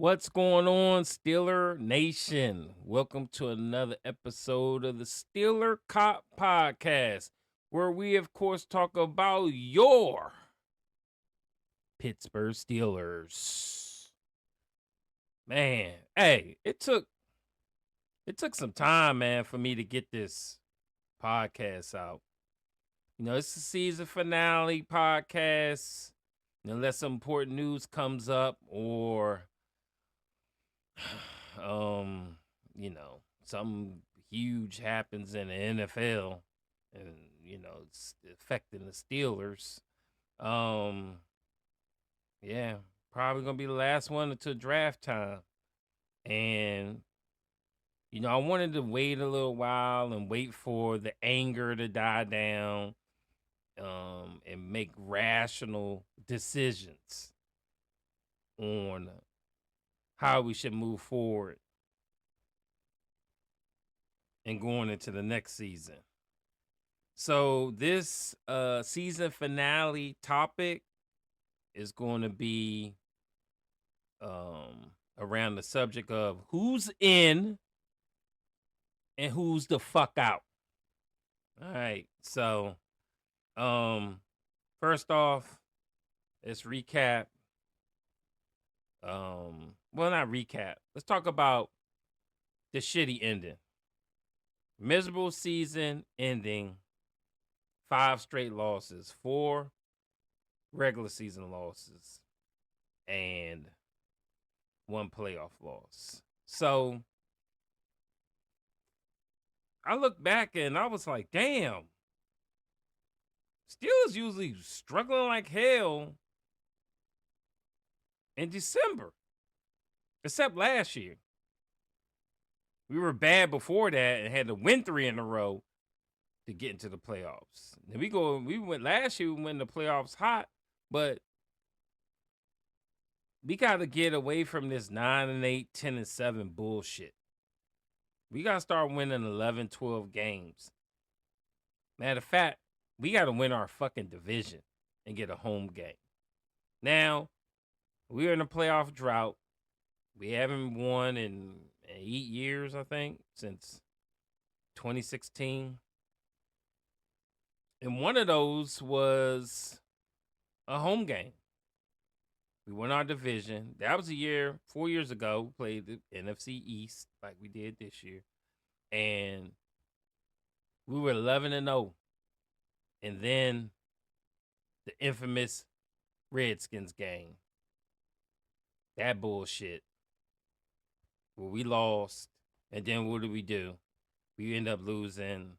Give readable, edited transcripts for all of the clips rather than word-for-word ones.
What's going on, Steeler Nation? Welcome to another episode of the Steeler Cop Podcast, where we, of course, talk about your Pittsburgh Steelers. Man, hey, it took some time, man, for me to get this podcast out. It's the season finale podcast. Unless some important news comes up or um, something huge happens in the NFL and it's affecting the Steelers. Um, yeah, probably gonna be the last one until draft time. And I wanted to wait a little while and wait for the anger to die down, and make rational decisions on how we should move forward and going into the next season. So this season finale topic is going to be around the subject of who's in and who's the fuck out. All right. So first off, let's recap. Well, not recap. Let's talk about the shitty ending. Miserable season ending, 5 straight losses, 4 regular season losses, and 1 playoff loss. So I look back and I was like, damn, Steelers usually struggling like hell in December, except last year. We were bad before that and had to win 3 in a row to get into the playoffs. And we went last year, we went in the playoffs hot, but we got to get away from this 9-8, 10-7 bullshit. We got to start winning 11, 12 games. Matter of fact, we got to win our fucking division and get a home game. Now, we're in a playoff drought. We haven't won in 8 years, I think, since 2016. And one of those was a home game. We won our division. That was a year, 4 years ago, we played the NFC East like we did this year. And we were 11-0. And then the infamous Redskins game. That bullshit. Where we lost. And then what did we do? We end up losing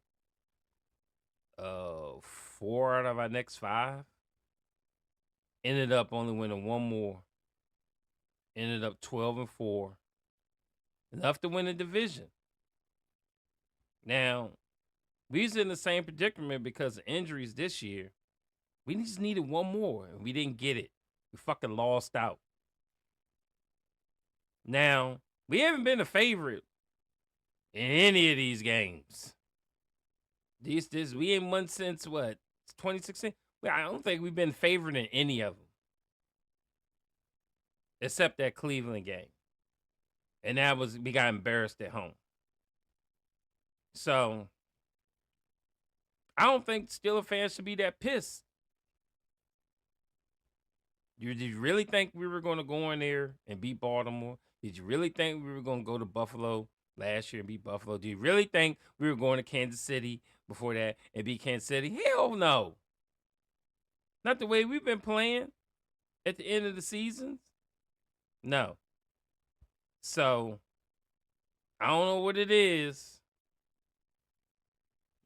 4 out of our next 5. Ended up only winning 1 more. Ended up 12-4. Enough to win the division. Now, we was in the same predicament because of injuries this year. We just needed 1 more, and we didn't get it. We fucking lost out. Now, we haven't been a favorite in any of these games. We ain't won since what? 2016? I don't think we've been favored in any of them. Except that Cleveland game. And we got embarrassed at home. So, I don't think Steelers fans should be that pissed. Did you really think we were going to go in there and beat Baltimore? Did you really think we were going to go to Buffalo last year and beat Buffalo? Do you really think we were going to Kansas City before that and beat Kansas City? Hell no. Not the way we've been playing at the end of the seasons. No. So, I don't know what it is.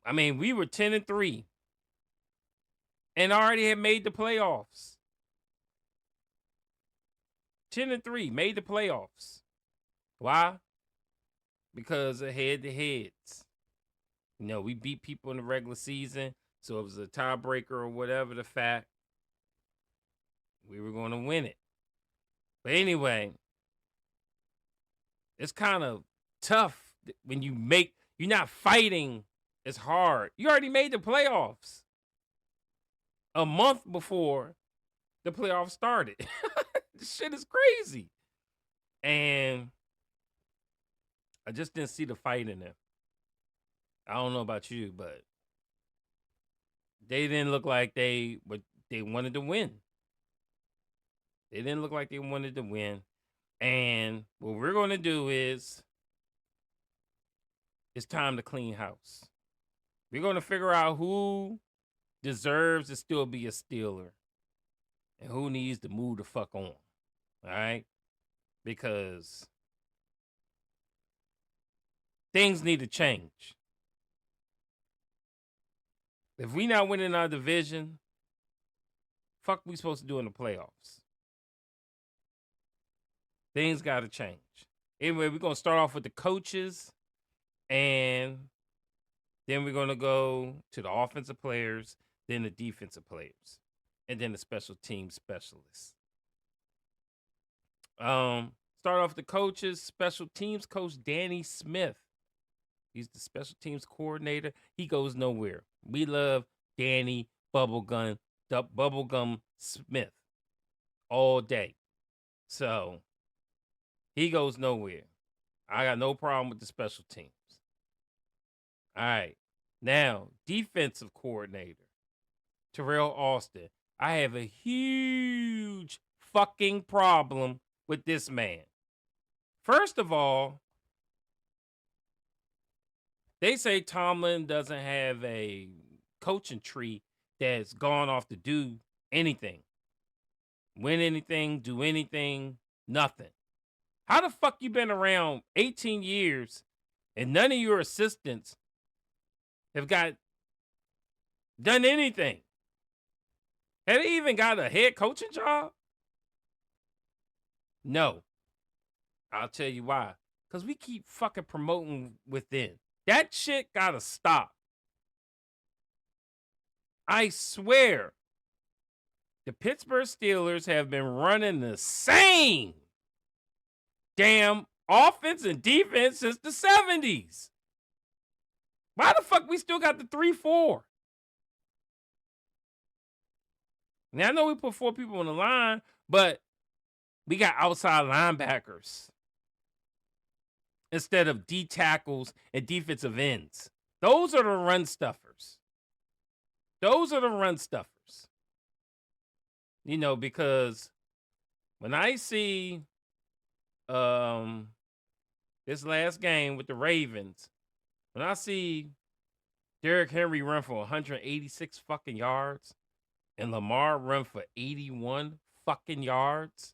I mean, we were 10-3 and already had made the playoffs. 10-3, made the playoffs. Why? Because of head-to-heads. We beat people in the regular season, so it was a tiebreaker or whatever the fact. We were going to win it. But anyway, it's kind of tough when you're not fighting as hard. You already made the playoffs a month before the playoffs started. This shit is crazy. And I just didn't see the fight in them. I don't know about you, but they didn't look like they wanted to win. They didn't look like they wanted to win. And what we're going to do is it's time to clean house. We're going to figure out who deserves to still be a Steeler and who needs to move the fuck on. All right? Because things need to change. If we not winning our division, fuck we supposed to do in the playoffs? Things got to change. Anyway, we're going to start off with the coaches, and then we're going to go to the offensive players, then the defensive players, and then the special team specialists. Start off with the coaches. Special teams coach Danny Smith. He's the special teams coordinator. He goes nowhere. We love Danny Bubblegum Smith all day. So he goes nowhere. I got no problem with the special teams. All right. Now, defensive coordinator, Terrell Austin. I have a huge fucking problem with this man. First of all, they say Tomlin doesn't have a coaching tree that's gone off to do anything. Win anything, do anything, nothing. How the fuck you been around 18 years and none of your assistants have done anything? Have they even got a head coaching job? No. I'll tell you why. Because we keep fucking promoting within. That shit gotta stop. I swear, the Pittsburgh Steelers have been running the same damn offense and defense since the 70s. Why the fuck we still got the 3-4? Now, I know we put 4 people on the line, but we got outside linebackers instead of D tackles and defensive ends. Those are the run stuffers. You know, because when I see this last game with the Ravens, when I see Derrick Henry run for 186 fucking yards and Lamar run for 81 fucking yards,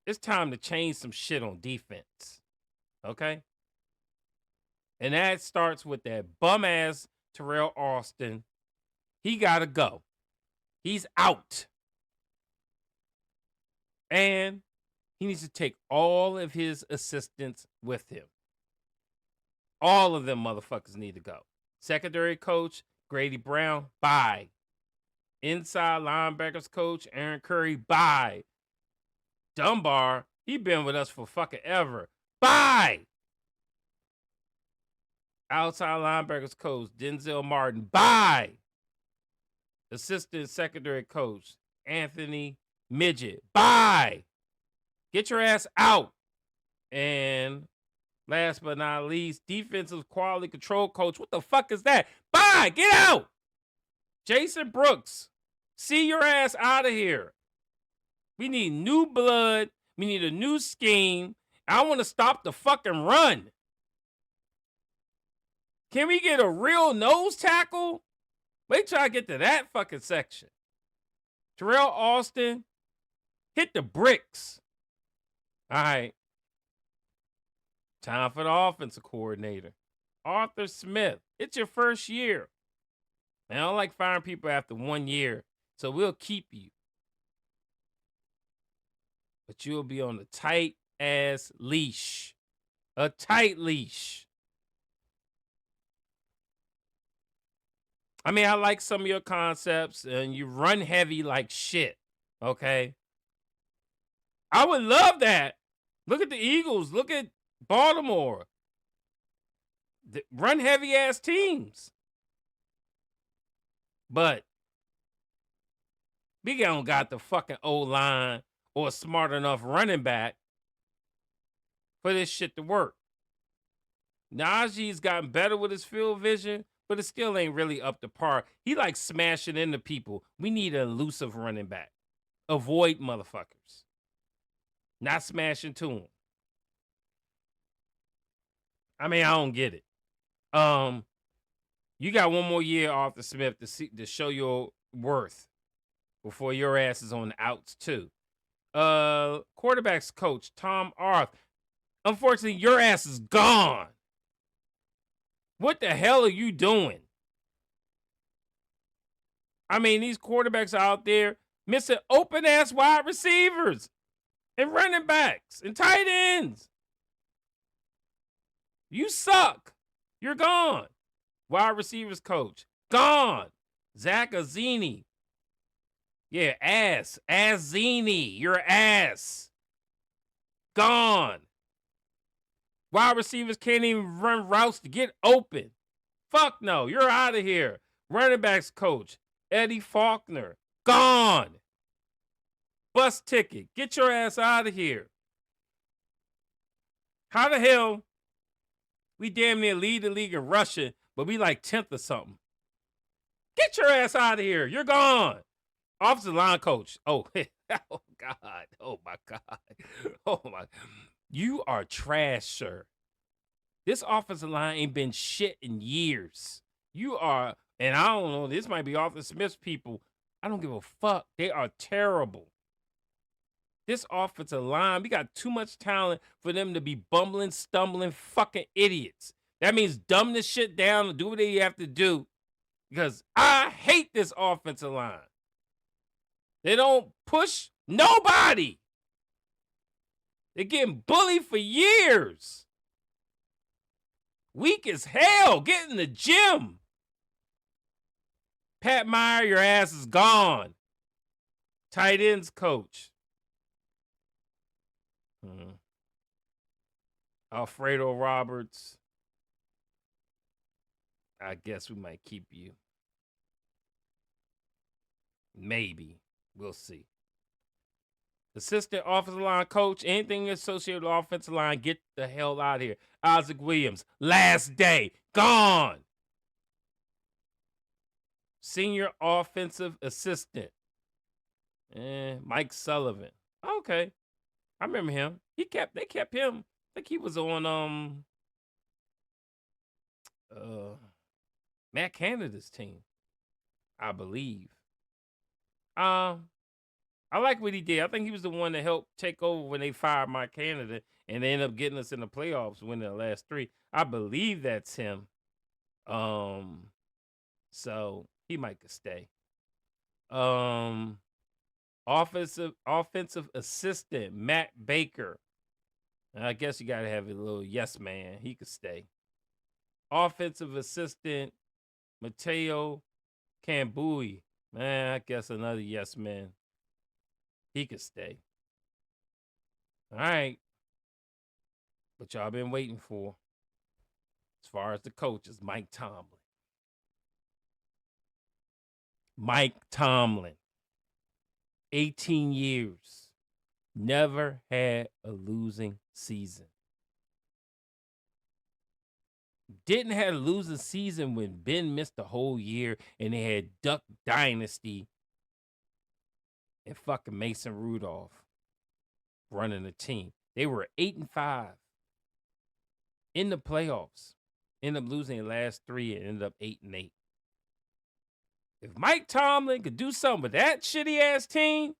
it's time to change some shit on defense. Okay? And that starts with that bum-ass Terrell Austin. He got to go. He's out. And he needs to take all of his assistants with him. All of them motherfuckers need to go. Secondary coach, Grady Brown, bye. Inside linebackers coach, Aaron Curry, bye. Dunbar, he been with us for fucking ever. Bye. Outside linebackers coach, Denzel Martin, bye. Assistant secondary coach, Anthony Midget, bye. Get your ass out. And last but not least, defensive quality control coach. What the fuck is that? Bye. Get out. Jason Brooks, see your ass out of here. We need new blood. We need a new scheme. I want to stop the fucking run. Can we get a real nose tackle? Wait till I get to that fucking section. Terrell Austin, hit the bricks. All right. Time for the offensive coordinator. Arthur Smith, it's your first year. And I don't like firing people after 1 year, so we'll keep you. But you'll be on a tight-ass leash. A tight leash. I mean, I like some of your concepts, and you run heavy like shit, okay? I would love that. Look at the Eagles. Look at Baltimore. Run heavy-ass teams. But we don't got the fucking O-line or a smart enough running back for this shit to work. Najee's gotten better with his field vision, but it still ain't really up to par. He like smashing into people. We need an elusive running back. Avoid motherfuckers. Not smashing to them. I mean, I don't get it. You got one more year, Arthur Smith, to show your worth before your ass is on the outs too. Quarterbacks coach Tom Arth. Unfortunately, your ass is gone. What the hell are you doing? I mean, these quarterbacks out there missing open ass wide receivers and running backs and tight ends. You suck. You're gone. Wide receivers coach. Gone. Zach Azzini. Yeah, ass. Azzini. Your ass. Gone. Wide receivers can't even run routes to get open. Fuck no. You're out of here. Running backs coach. Eddie Faulkner. Gone. Bus ticket. Get your ass out of here. How the hell we damn near lead the league in rushing, but we like 10th or something? Get your ass out of here. You're gone. Offensive line coach. Oh, oh God. Oh my God. Oh my. You are trash, sir. This offensive line ain't been shit in years. You are, and I don't know, this might be Arthur Smith's people. I don't give a fuck. They are terrible. This offensive line, we got too much talent for them to be bumbling, stumbling fucking idiots. That means dumb this shit down and do what they have to do, because I hate this offensive line. They don't push nobody. They're getting bullied for years. Weak as hell. Get in the gym. Pat Meyer, your ass is gone. Tight ends coach. Alfredo Roberts. I guess we might keep you. Maybe. We'll see. Assistant offensive line coach, anything associated with offensive line, get the hell out of here. Isaac Williams, last day, gone. Senior offensive assistant, Mike Sullivan. Okay, I remember him. They kept him. I think he was on Matt Canada's team, I believe. I like what he did. I think he was the one that helped take over when they fired Mike Canada and they ended up getting us in the playoffs, winning the last 3. I believe that's him. So he might could stay. Offensive assistant Matt Baker. I guess you gotta have a little yes man. He could stay. Offensive assistant Mateo Cambui. Man, I guess another yes man. He could stay. All right. But y'all been waiting for, as far as the coaches, Mike Tomlin. Mike Tomlin. 18 years. Never had a losing season. Didn't have a losing season when Ben missed the whole year and they had Duck Dynasty and fucking Mason Rudolph running the team. They were 8-5 in the playoffs. Ended up losing the last 3 and ended up 8-8. If Mike Tomlin could do something with that shitty ass team,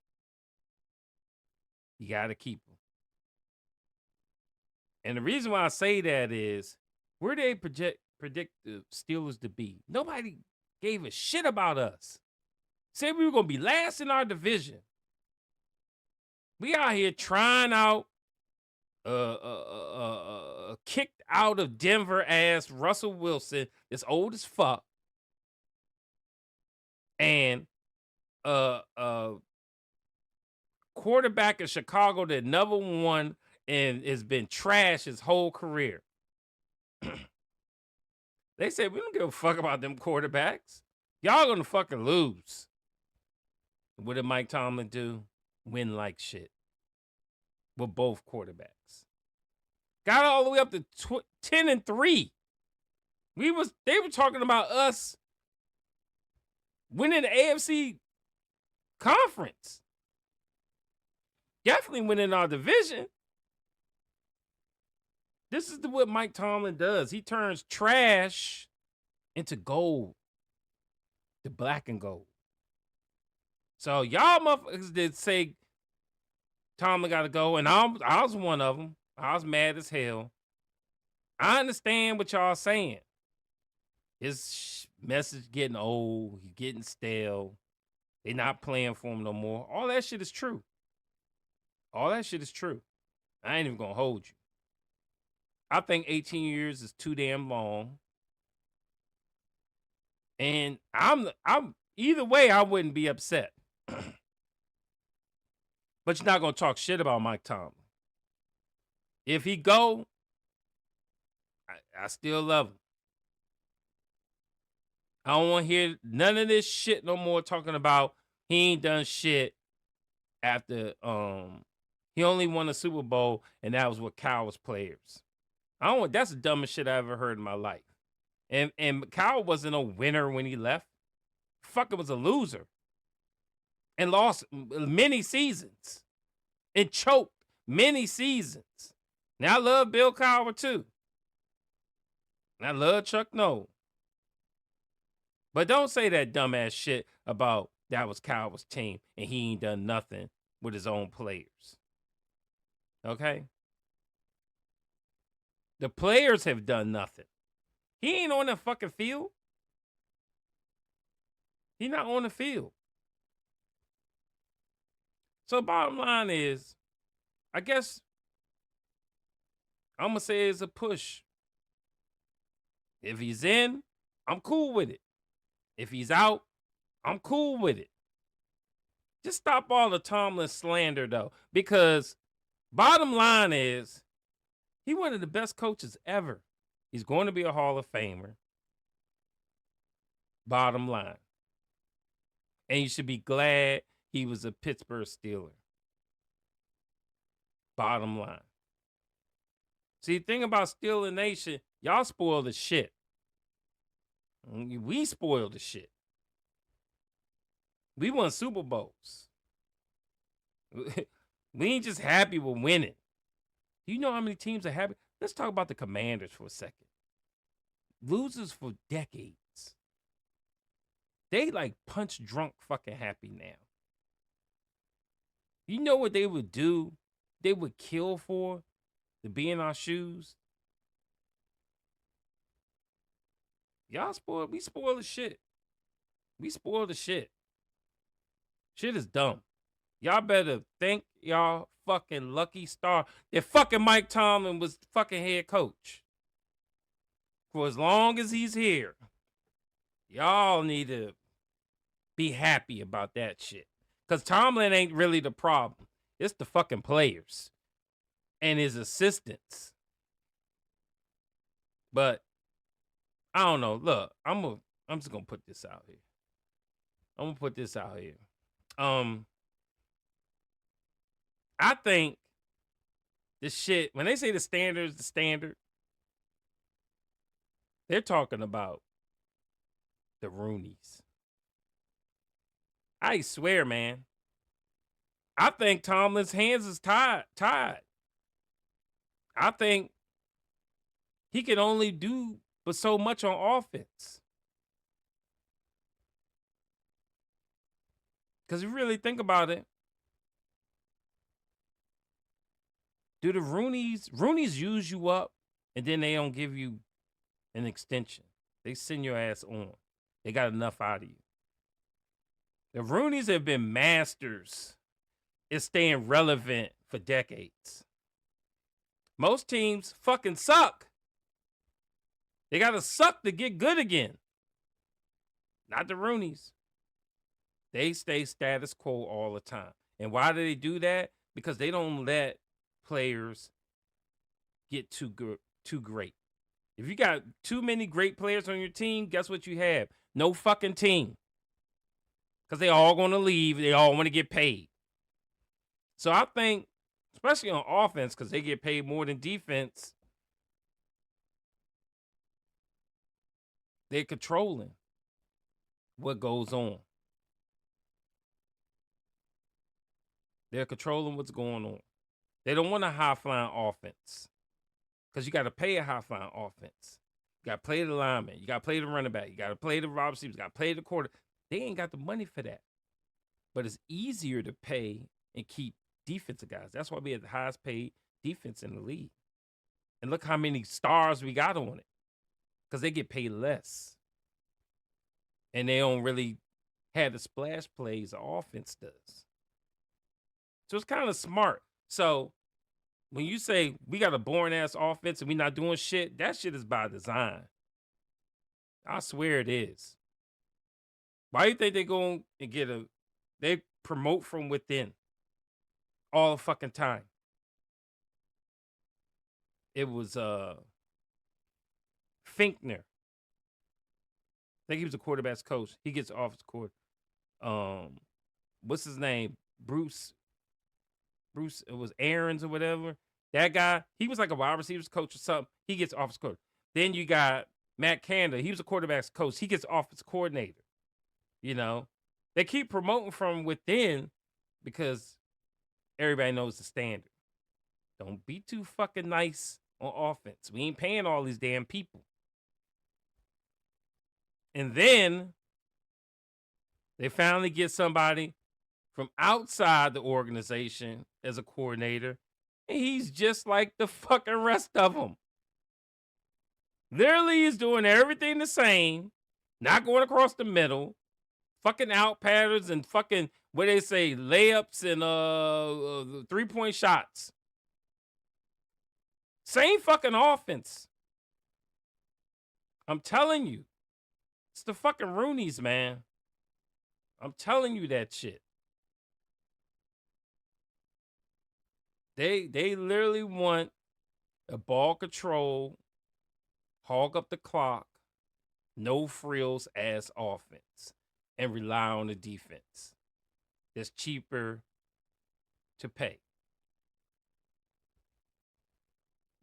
you got to keep him. And the reason why I say that is, where they predict the Steelers to be? Nobody gave a shit about us. Said we were going to be last in our division. We out here trying out kicked out of Denver ass Russell Wilson, that's old as fuck. And quarterback in Chicago that never won and has been trash his whole career. They said, we don't give a fuck about them quarterbacks. Y'all gonna fucking lose. What did Mike Tomlin do? Win like shit. with both quarterbacks. Got all the way up to 10-3. They were talking about us winning the AFC conference. Definitely winning our division. This is what Mike Tomlin does. He turns trash into gold. The black and gold. So y'all motherfuckers did say Tomlin got to go, and I was one of them. I was mad as hell. I understand what y'all saying. His message getting old. He's getting stale. They not playing for him no more. All that shit is true. All that shit is true. I ain't even gonna hold you. I think 18 years is too damn long. And I'm either way, I wouldn't be upset. But you're not gonna talk shit about Mike Tomlin. If he go, I still love him. I don't want to hear none of this shit no more talking about he ain't done shit after he only won a Super Bowl and that was with Cowboys players. That's the dumbest shit I ever heard in my life. And Kyle wasn't a winner when he left. Fucker was a loser. And lost many seasons. And choked many seasons. Now I love Bill Cowher too. And I love Chuck Noll. But don't say that dumbass shit about that was Cowher's team and he ain't done nothing with his own players. Okay? The players have done nothing. He ain't on the fucking field. He's not on the field. So bottom line is, I guess I'm going to say it's a push. If he's in, I'm cool with it. If he's out, I'm cool with it. Just stop all the Tomlin slander, though. Because bottom line is, he's one of the best coaches ever. He's going to be a Hall of Famer. Bottom line. And you should be glad he was a Pittsburgh Steeler. Bottom line. See, the thing about Steeler Nation, y'all spoil the shit. We spoiled the shit. We won Super Bowls. We ain't just happy with winning. You know how many teams are happy? Let's talk about the Commanders for a second. Losers for decades. They like punch drunk fucking happy now. You know what they would do? They would kill for to be in our shoes. Y'all we spoil the shit. We spoil the shit. Shit is dumb. Y'all better thank y'all fucking lucky star that fucking Mike Tomlin was fucking head coach. For as long as he's here, y'all need to be happy about that shit. Because Tomlin ain't really the problem. It's the fucking players and his assistants. But I don't know. Look, I'm just gonna put this out here. I'm gonna put this out here. I think this shit, when they say the standard is the standard, they're talking about the Rooneys. I swear, man. I think Tomlin's hands is tied. I think he can only do but so much on offense. Because if you really think about it, do the Rooneys use you up and then they don't give you an extension? They send your ass on. They got enough out of you. The Rooneys have been masters at staying relevant for decades. Most teams fucking suck. They got to suck to get good again. Not the Rooneys. They stay status quo all the time. And why do they do that? Because they don't let players get too great. If you got too many great players on your team, guess what you have? No fucking team. Because they all going to leave. They all want to get paid. So I think especially on offense, because they get paid more than defense. They're controlling what goes on. They're controlling what's going on. They don't want a high-flying offense because you got to pay a high-flying offense. You got to play the lineman. You got to play the running back. You got to play the wide receivers. You got to play the quarter. They ain't got the money for that. But it's easier to pay and keep defensive guys. That's why we have the highest paid defense in the league. And look how many stars we got on it because they get paid less. And they don't really have the splash plays the offense does. So it's kind of smart. So when you say we got a boring-ass offense and we not doing shit, that shit is by design. I swear it is. Why do you think they go and get they promote from within all the fucking time? It was Finkner. I think he was a quarterback's coach. He gets off his court. What's his name? Bruce, it was Aaron's or whatever. That guy, he was like a wide receivers coach or something. He gets off his court. Then you got Matt Canada. He was a quarterback's coach. He gets offensive coordinator. You know, they keep promoting from within because everybody knows the standard. Don't be too fucking nice on offense. We ain't paying all these damn people. And then they finally get somebody from outside the organization as a coordinator, and he's just like the fucking rest of them. Literally, he's doing everything the same, not going across the middle, fucking out patterns and fucking, what they say, layups and three-point shots. Same fucking offense. I'm telling you. It's the fucking Roonies, man. I'm telling you that shit. They literally want a ball control, hog up the clock, no frills ass offense, and rely on the defense. That's cheaper to pay.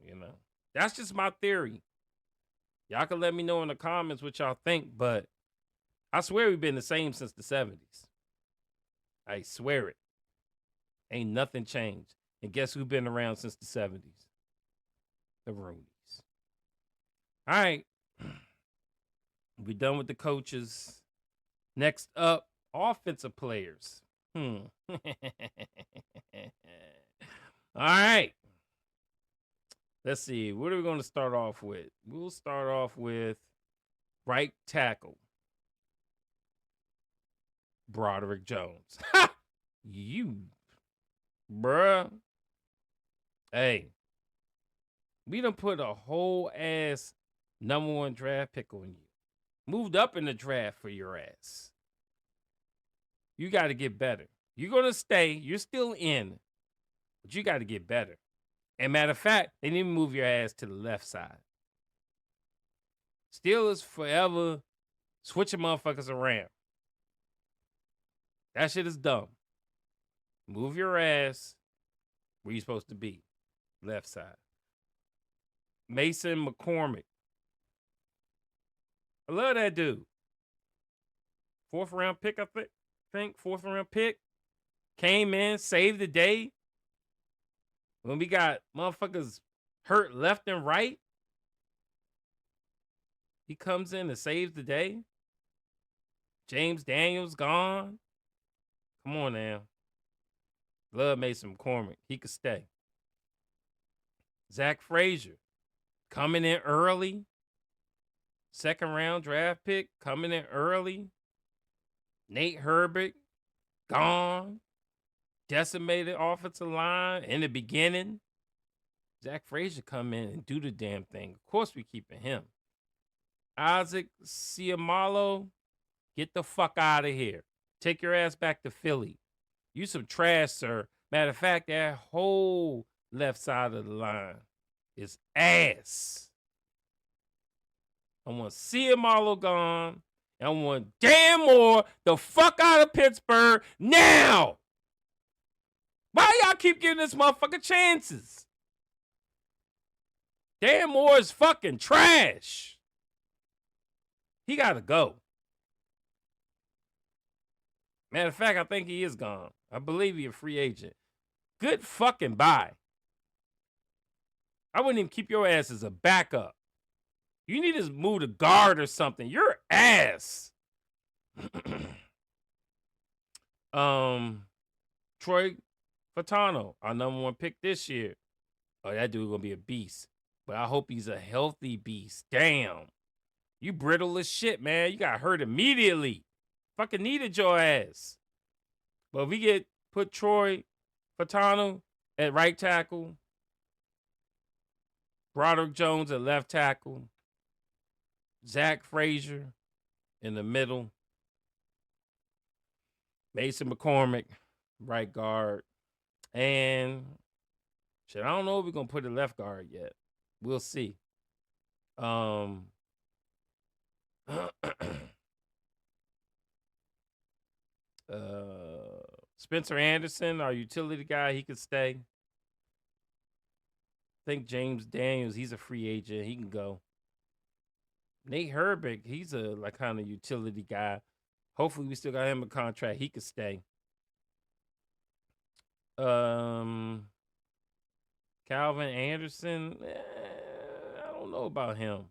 You know, that's just my theory. Y'all can let me know in the comments what y'all think, but I swear we've been the same since the 70s. I swear it. Ain't nothing changed. And guess who's been around since the 70s? The Roonies. All right. We're done with the coaches. Next up, offensive players. All right. Let's see. What are we going to start off with? We'll start off with right tackle. Broderick Jones. You, bruh. Hey, we done put a whole ass number 1 draft pick on you. Moved up in the draft for your ass. You got to get better. You're going to stay. You're still in. But you got to get better. And matter of fact, they didn't even move your ass to the left side. Steelers forever switching motherfuckers around. That shit is dumb. Move your ass where you're supposed to be. Left side. Mason McCormick. I love that dude. 4th round pick, I think. 4th round pick. Came in, saved the day. When we got motherfuckers hurt left and right, he comes in and saves the day. James Daniels gone. Come on now. Love Mason McCormick. He could stay. Zach Frazier coming in early. 2nd round draft pick coming in early. Nate Herbert gone. Decimated offensive line in the beginning. Zach Frazier come in and do the damn thing. Of course we keeping him. Isaac Seumalo, get the fuck out of here. Take your ass back to Philly. You some trash, sir. Matter of fact, that whole left side of the line is ass. I want Seumalo gone. And I want Dan Moore the fuck out of Pittsburgh now. Why y'all keep giving this motherfucker chances? Dan Moore is fucking trash. He got to go. Matter of fact, I think he is gone. I believe he's a free agent. Good fucking bye. I wouldn't even keep your ass as a backup. You need to move to guard or something. You're ass. Troy Fatano, our number 1 pick this year. Oh, that dude gonna be a beast. But I hope he's a healthy beast. Damn. You brittle as shit, man. You got hurt immediately. Fucking needed your ass. But if we put Troy Fatano at right tackle, Broderick Jones at left tackle, Zach Frazier in the middle, Mason McCormick, right guard, and shit, I don't know if we're gonna put a left guard yet. We'll see. Spencer Anderson, our utility guy, he could stay. I think James Daniels, he's a free agent. He can go. Nate Herbig, he's a like kind of utility guy. Hopefully we still got him a contract. He could stay. Calvin Anderson, I don't know about him.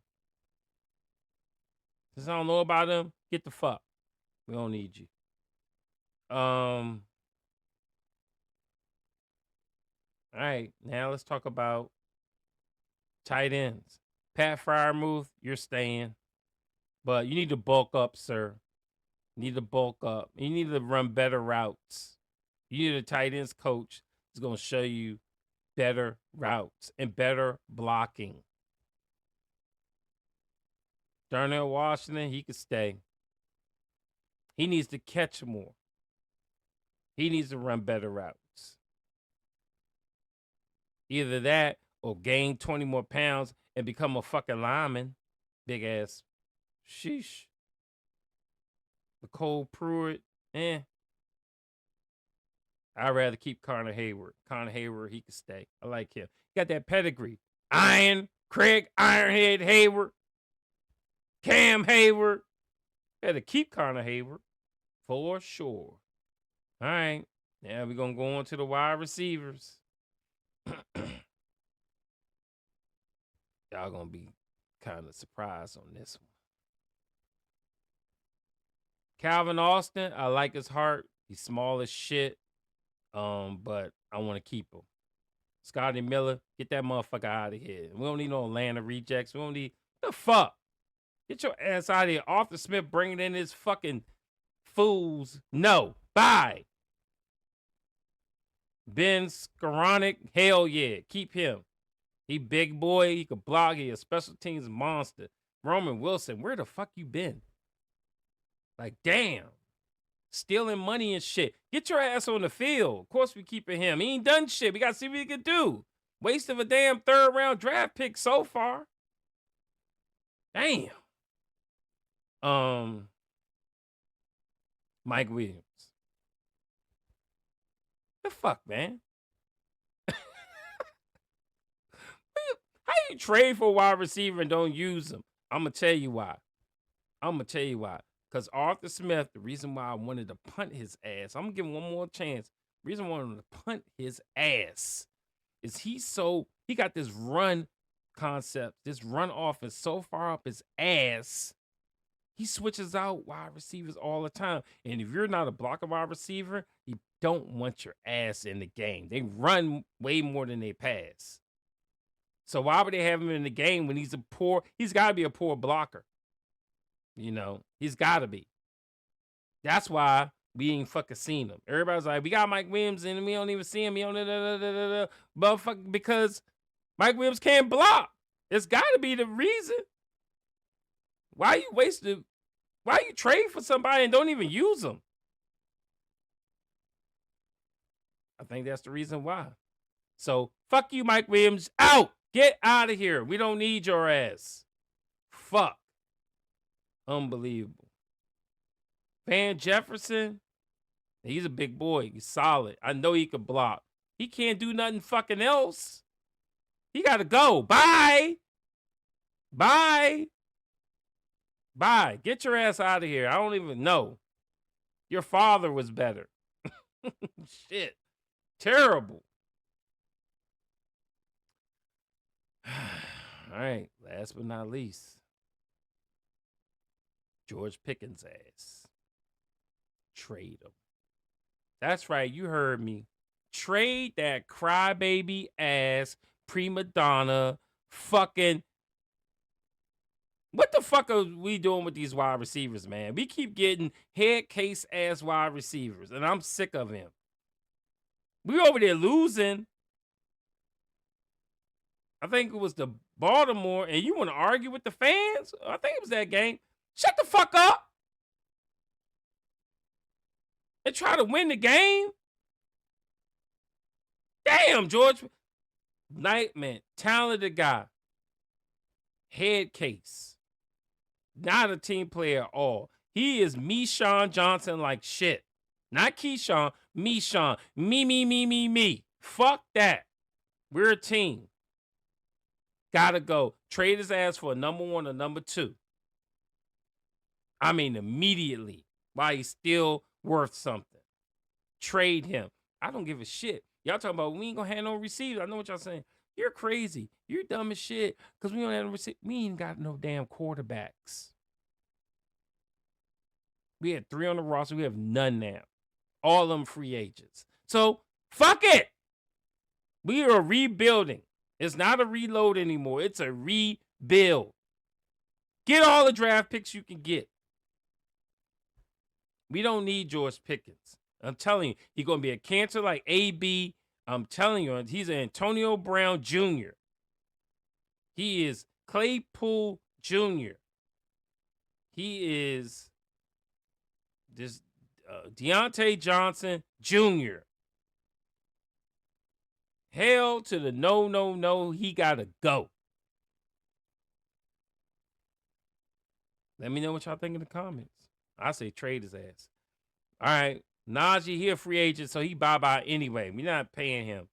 Since I don't know about him, get the fuck. We don't need you. All right, now let's talk about tight ends. Pat Freiermuth, you're staying. But you need to bulk up, sir. You need to bulk up. You need to run better routes. You need a tight ends coach who's going to show you better routes and better blocking. Darnell Washington, he could stay. He needs to catch more. He needs to run better routes. Either that or gain 20 more pounds and become a fucking lineman. Big ass. Sheesh. Nicole Pruitt, I'd rather keep Connor Hayward. Connor Hayward, he could stay. I like him. He got that pedigree. Craig Ironhead Hayward. Cam Hayward. Better keep Connor Hayward. For sure. All right. Now we're going to go on to the wide receivers. Y'all going to be kind of surprised on this one. Calvin Austin, I like his heart. He's small as shit. But I want to keep him. Scotty Miller, get that motherfucker out of here. We don't need no Atlanta rejects. We don't need the fuck. Get your ass out of here. Arthur Smith bringing in his fucking fools. No. Bye. Ben Skoranek, hell yeah. Keep him. He big boy. He could block. He a special teams monster. Roman Wilson, where the fuck you been? Like, damn. Stealing money and shit. Get your ass on the field. Of course we keeping him. He ain't done shit. We got to see what he can do. Waste of a damn 3rd round draft pick so far. Damn. Mike Williams. The fuck, man? How you trade for a wide receiver and don't use him? I'm going to tell you why. Because Arthur Smith, the reason why I wanted to punt his ass, I'm going to give him one more chance. The reason I wanted him to punt his ass is he got this run concept, this run offense so far up his ass, he switches out wide receivers all the time. And if you're not a blocker wide receiver, you don't want your ass in the game. They run way more than they pass. So why would they have him in the game when he's got to be a poor blocker. You know, he's got to be. That's why we ain't fucking seen him. Everybody's like, we got Mike Williams and we don't even see him. Motherfucker, because Mike Williams can't block. It's got to be the reason. Why you trade for somebody and don't even use them? I think that's the reason why. So, fuck you, Mike Williams. Out. Get out of here. We don't need your ass. Fuck. Unbelievable. Van Jefferson, he's a big boy. He's solid. I know he could block. He can't do nothing fucking else. He got to go. Bye. Bye. Bye. Get your ass out of here. I don't even know. Your father was better. Shit. Terrible. All right. Last but not least, George Pickens' ass. Trade him. That's right. You heard me. Trade that crybaby ass prima donna fucking. What the fuck are we doing with these wide receivers, man? We keep getting head case ass wide receivers, and I'm sick of him. We over there losing. I think it was the Baltimore, and you want to argue with the fans? I think it was that game. Shut the fuck up and try to win the game. Damn, George. Nightman, talented guy. Head case. Not a team player at all. He is Meeshawn Johnson like shit. Not Keyshawn, Meeshawn. Me. Fuck that. We're a team. Gotta go. Trade his ass for a number 1 or number 2. I mean, immediately. While he's still worth something. Trade him. I don't give a shit. Y'all talking about we ain't gonna have no receivers. I know what y'all saying. You're crazy. You're dumb as shit. Because we don't have no receivers. We ain't got no damn quarterbacks. We had 3 on the roster. We have none now. All of them free agents. So, fuck it. We are rebuilding. It's not a reload anymore. It's a rebuild. Get all the draft picks you can get. We don't need George Pickens. I'm telling you, he's going to be a cancer like AB. I'm telling you, he's an Antonio Brown Jr. He is Claypool Jr. He is this Deontay Johnson Jr. Hell to the no. He got to go. Let me know what y'all think in the comments. I say trade his ass. All right. Najee, he a free agent, so he bye-bye anyway. We're not paying him.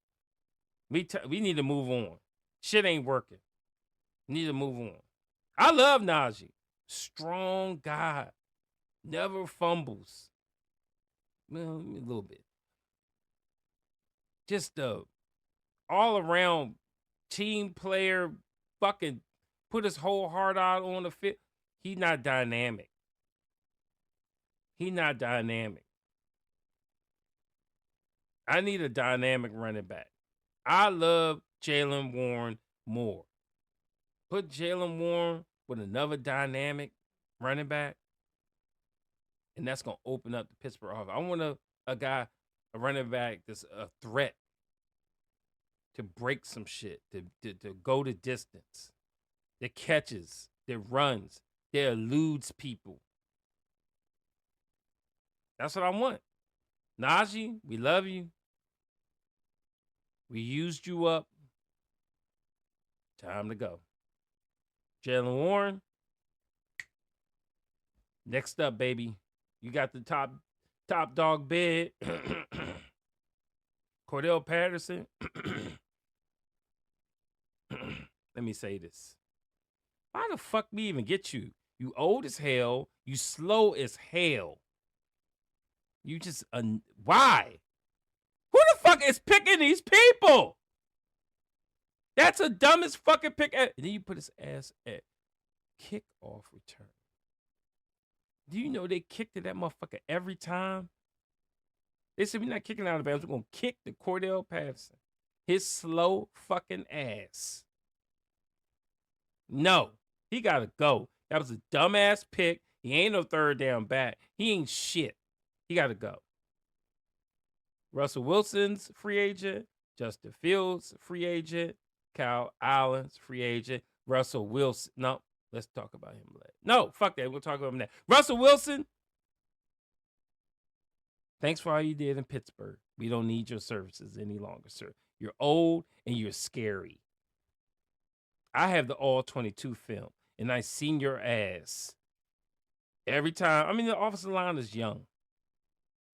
We need to move on. Shit ain't working. We need to move on. I love Najee. Strong guy. Never fumbles. Well, a little bit. Just all-around team player, fucking put his whole heart out on the fit. He's not dynamic. I need a dynamic running back. I love Jaylen Warren more. Put Jaylen Warren with another dynamic running back, and that's going to open up the Pittsburgh offense. I want a running back that's a threat to break some shit, to go the distance, that catches, that runs, that eludes people. That's what I want. Najee, we love you. We used you up. Time to go. Jaylen Warren. Next up, baby. You got the top dog bid. Cordell Patterson. Let me say this. Why the fuck we even get you? You old as hell. You slow as hell. You just, why? Who the fuck is picking these people? That's the dumbest fucking pick. And then you put his ass at kickoff return. Do you know they kicked at that motherfucker every time? They said, we're not kicking out of bounds. We're going to kick the Cordell Patterson. His slow fucking ass. No, he got to go. That was a dumbass pick. He ain't no third down back. He ain't shit. He got to go. Russell Wilson's free agent. Justin Fields, free agent. Kyle Allen's free agent. Russell Wilson. No, let's talk about him later. No, fuck that. We'll talk about him now. Russell Wilson. Thanks for all you did in Pittsburgh. We don't need your services any longer, sir. You're old and you're scary. I have the all-22 film, and I seen your ass every time. I mean, the offensive line is young.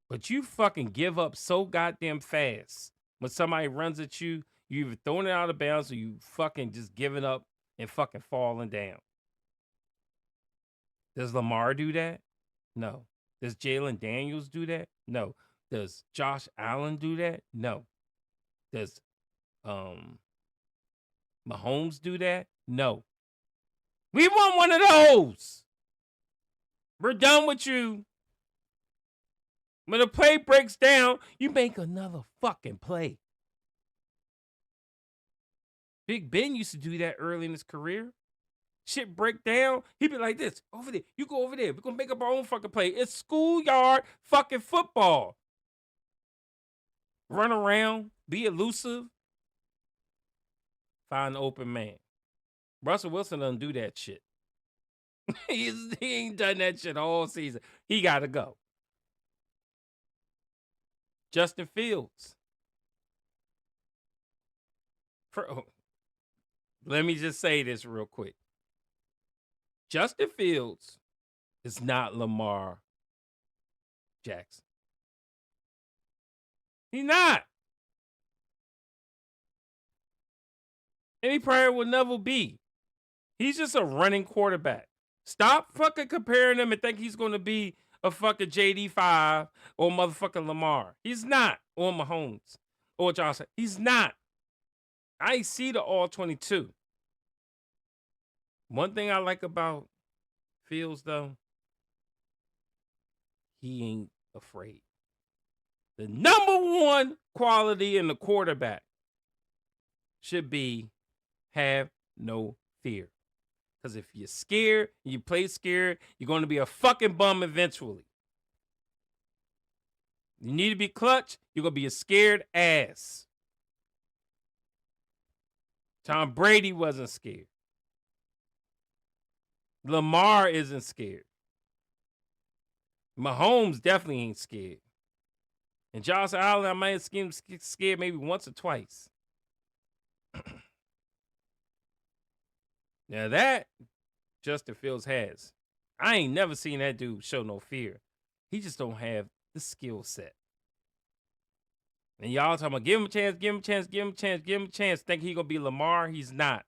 But you fucking give up so goddamn fast. When somebody runs at you, you either throwing it out of bounds or you fucking just giving up and fucking falling down. Does Lamar do that? No. Does Jalen Daniels do that? No. Does Josh Allen do that? No. Does Mahomes do that? No. We want one of those. We're done with you. When a play breaks down, you make another fucking play. Big Ben used to do that early in his career. Shit break down, he'd be like this, over there, you go over there, we're gonna make up our own fucking play. It's schoolyard fucking football. Run around, be elusive, find an open man. Russell Wilson doesn't do that shit. He ain't done that shit all season. He gotta go. Justin Fields. Let me just say this real quick. Justin Fields is not Lamar Jackson. He's not. And he probably will never be. He's just a running quarterback. Stop fucking comparing him and think he's going to be a fucking JD5 or motherfucking Lamar. He's not. Or Mahomes. Or Josh. He's not. I see the all 22. One thing I like about Fields, though, he ain't afraid. The number one quality in the quarterback should be have no fear. Because if you're scared, you play scared, you're going to be a fucking bum eventually. You need to be clutch, you're going to be a scared ass. Tom Brady wasn't scared. Lamar isn't scared. Mahomes definitely ain't scared. And Josh Allen, I might have seen him scared maybe once or twice. Now that Justin Fields has. I ain't never seen that dude show no fear. He just don't have the skill set. And y'all talking about give him a chance, give him a chance, give him a chance, give him a chance. Think he gonna be Lamar? He's not.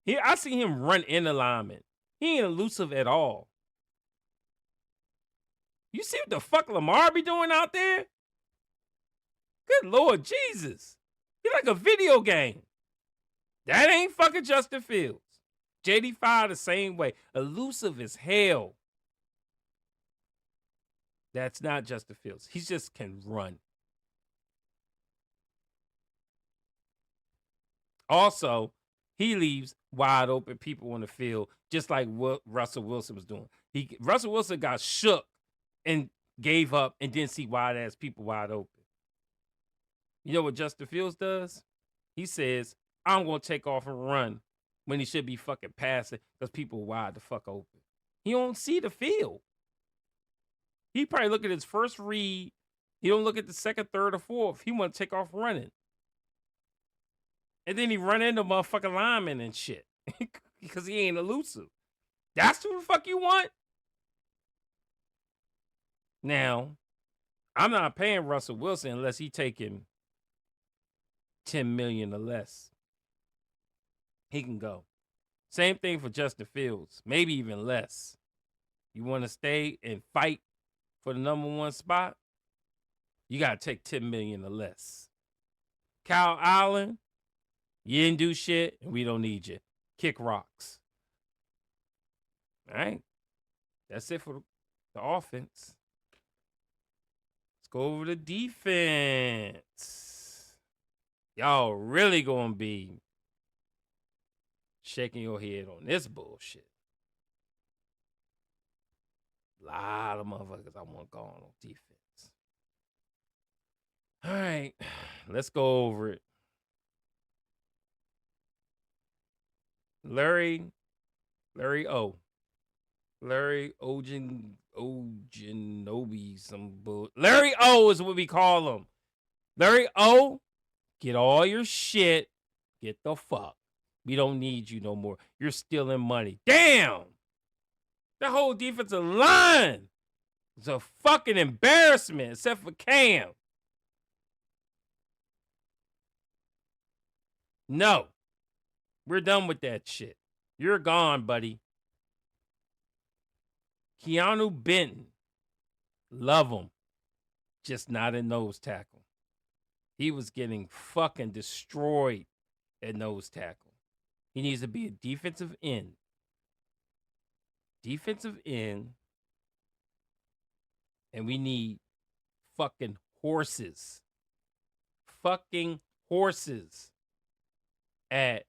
I see him run in alignment. He ain't elusive at all. You see what the fuck Lamar be doing out there? Good Lord Jesus. He like a video game. That ain't fucking Justin Fields. JD5 the same way. Elusive as hell. That's not Justin Fields. He just can run. Also, he leaves wide open people on the field, just like what Russell Wilson was doing. Russell Wilson got shook and gave up and didn't see wide ass people wide open. You know what Justin Fields does? He says, I'm going to take off and run when he should be fucking passing because people are wide the fuck open. He don't see the field. He probably look at his first read. He don't look at the second, third, or fourth. He want to take off running. And then he run into motherfucking linemen and shit because he ain't elusive. That's who the fuck you want? Now, I'm not paying Russell Wilson unless he taking $10 million or less. He can go. Same thing for Justin Fields, maybe even less. You want to stay and fight for the number one spot? You got to take $10 million or less. Kyle Allen, you didn't do shit, and we don't need you. Kick rocks. All right. That's it for the offense. Let's go over the defense. Y'all really going to be shaking your head on this bullshit. A lot of motherfuckers I want gone on defense. All right. Let's go over it. Larry O. Larry Ojanobi, some bull. Larry O is what we call him. Larry O, get all your shit. Get the fuck. We don't need you no more. You're stealing money. Damn! The whole defensive line is a fucking embarrassment, except for Cam. No, we're done with that shit. You're gone, buddy. Keanu Benton, love him, just not a nose tackle. He was getting fucking destroyed at nose tackle. He needs to be a defensive end. Defensive end. And we need fucking horses. Fucking horses at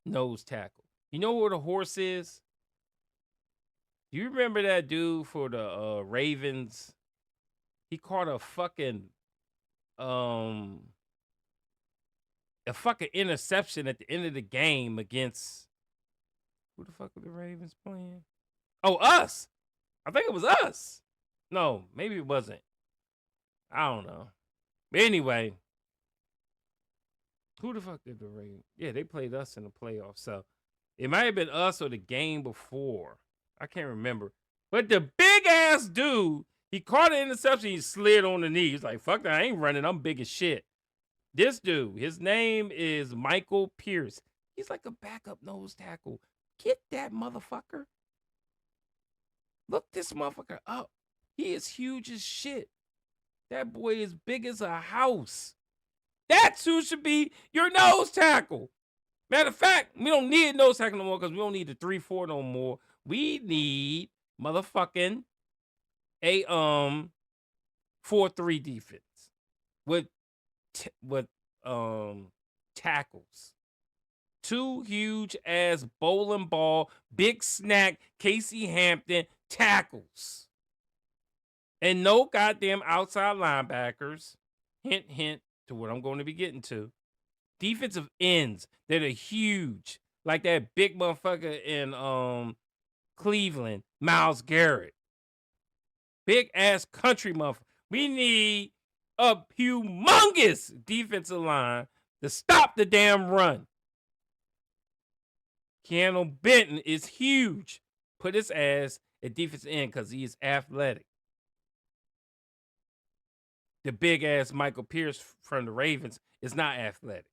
nose tackle. You know what a horse is? Do you remember that dude for the Ravens? He caught a fucking interception at the end of the game against who the fuck were the Ravens playing? Oh, us. I think it was us. No, maybe it wasn't. I don't know. But anyway, who the fuck did the Ravens? Yeah, they played us in the playoffs. So it might have been us or the game before. I can't remember. But the big ass dude, he caught an interception. He slid on the knee. He's like, fuck that. I ain't running. I'm big as shit. This dude, his name is Michael Pierce. He's like a backup nose tackle. Get that motherfucker. Look this motherfucker up. He is huge as shit. That boy is big as a house. That's who should be your nose tackle. Matter of fact, we don't need a nose tackle no more because we don't need the 3-4 no more. We need motherfucking a 4-3 defense with tackles. Two huge ass bowling ball, big snack, Casey Hampton tackles. And no goddamn outside linebackers. Hint, hint to what I'm going to be getting to. Defensive ends that are huge. Like that big motherfucker in Cleveland, Myles Garrett. Big ass country motherfucker. We need a humongous defensive line to stop the damn run. Keanu Benton is huge. Put his ass at defensive end because he is athletic. The big ass Michael Pierce from the Ravens is not athletic.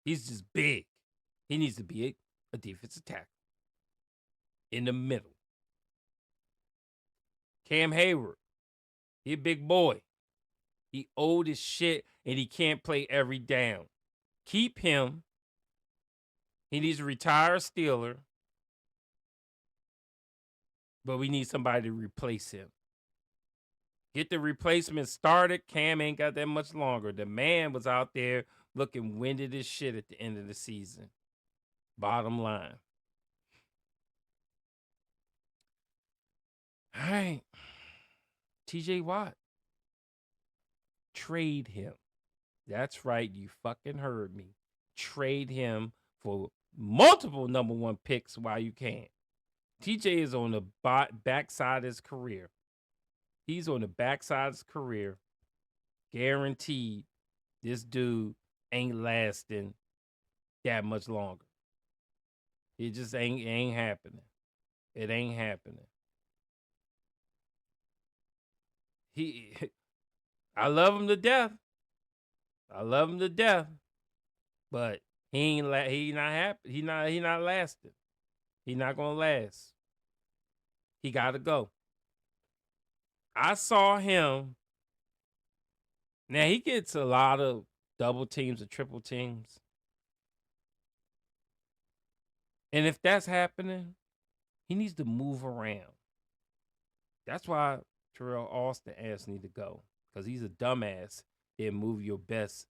He's just big. He needs to be a defensive tackle in the middle. Cam Hayward, he a big boy. He old as shit and he can't play every down. Keep him. He needs to retire a Steeler. But we need somebody to replace him. Get the replacement started. Cam ain't got that much longer. The man was out there looking winded as shit at the end of the season. Bottom line. All right. TJ Watt. Trade him. That's right. You fucking heard me. Trade him for multiple number one picks while you can. TJ is on the backside of his career. He's on the backside of his career. Guaranteed this dude ain't lasting that much longer. It just ain't happening. It ain't happening. I love him to death. I love him to death. But he not happy. He not lasting. He not gonna last. He gotta go. I saw him. Now he gets a lot of double teams or triple teams. And if that's happening, he needs to move around. That's why Terrell Austin ass need to go. Because he's a dumbass. Didn't move your best